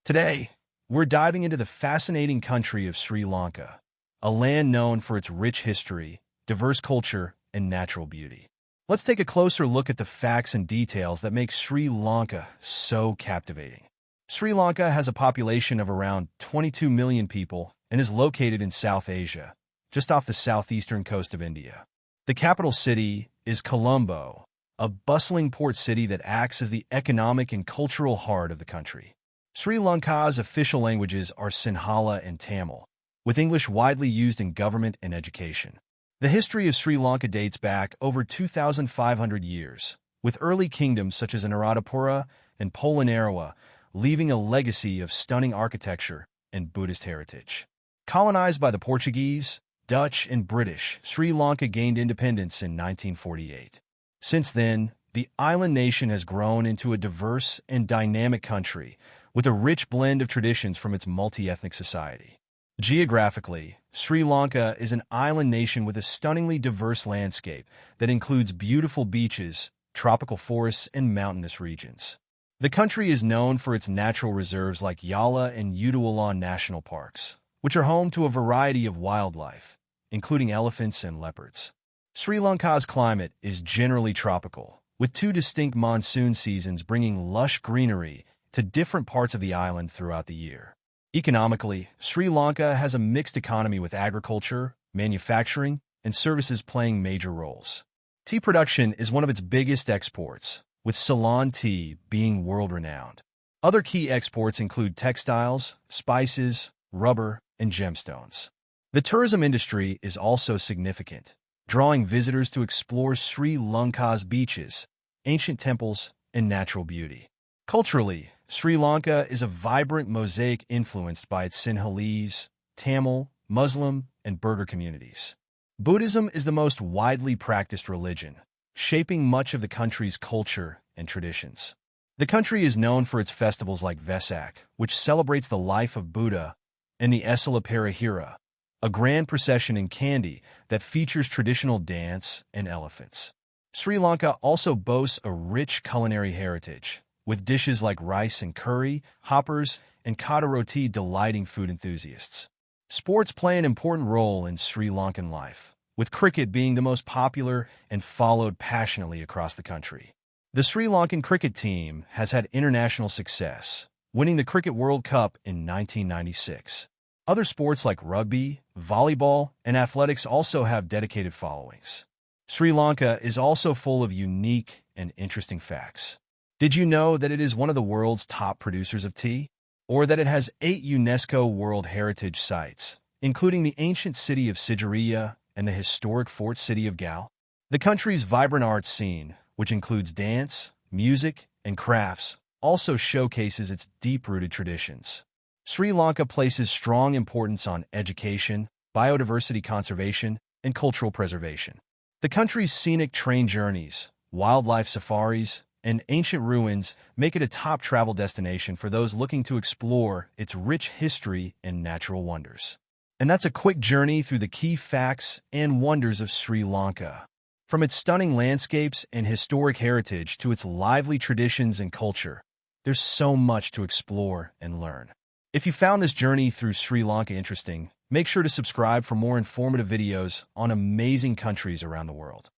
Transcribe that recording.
Today, we're diving into the fascinating country of Sri Lanka, a land known for its rich history, diverse culture, and natural beauty. Let's take a closer look at the facts and details that make Sri Lanka so captivating. Sri Lanka has a population of around 22 million people and is located in South Asia, just off the southeastern coast of India. The capital city is Colombo, a bustling port city that acts as the economic and cultural heart of the country. Sri Lanka's official languages are Sinhala and Tamil, with English widely used in government and education. The history of Sri Lanka dates back over 2,500 years, with early kingdoms such as Anuradhapura and Polonnaruwa leaving a legacy of stunning architecture and Buddhist heritage. Colonized by the Portuguese, Dutch, and British, Sri Lanka gained independence in 1948. Since then, the island nation has grown into a diverse and dynamic country with a rich blend of traditions from its multi-ethnic society. Geographically, Sri Lanka is an island nation with a stunningly diverse landscape that includes beautiful beaches, tropical forests, and mountainous regions. The country is known for its natural reserves like Yala and Udawalan national parks, which are home to a variety of wildlife, including elephants and leopards. Sri Lanka's climate is generally tropical, with two distinct monsoon seasons bringing lush greenery to different parts of the island throughout the year. Economically, Sri Lanka has a mixed economy with agriculture, manufacturing, and services playing major roles. Tea production is one of its biggest exports, with Ceylon tea being world-renowned. Other key exports include textiles, spices, rubber, and gemstones. The tourism industry is also significant, drawing visitors to explore Sri Lanka's beaches, ancient temples, and natural beauty. Culturally, Sri Lanka is a vibrant mosaic influenced by its Sinhalese, Tamil, Muslim, and Burgher communities. Buddhism is the most widely practiced religion, shaping much of the country's culture and traditions. The country is known for its festivals like Vesak, which celebrates the life of Buddha, and the Esala Perahera, a grand procession in Kandy that features traditional dance and elephants. Sri Lanka also boasts a rich culinary heritage, with dishes like rice and curry, hoppers, and kata roti delighting food enthusiasts. Sports play an important role in Sri Lankan life, with cricket being the most popular and followed passionately across the country. The Sri Lankan cricket team has had international success, winning the Cricket World Cup in 1996. Other sports like rugby, volleyball, and athletics also have dedicated followings. Sri Lanka is also full of unique and interesting facts. Did you know that it is one of the world's top producers of tea? Or that it has 8 UNESCO World Heritage Sites, including the ancient city of Sigiriya and the historic fort city of Gal? The country's vibrant arts scene, which includes dance, music, and crafts, also showcases its deep-rooted traditions. Sri Lanka places strong importance on education, biodiversity conservation, and cultural preservation. The country's scenic train journeys, wildlife safaris, and ancient ruins make it a top travel destination for those looking to explore its rich history and natural wonders. And that's a quick journey through the key facts and wonders of Sri Lanka. From its stunning landscapes and historic heritage to its lively traditions and culture, there's so much to explore and learn. If you found this journey through Sri Lanka interesting, make sure to subscribe for more informative videos on amazing countries around the world.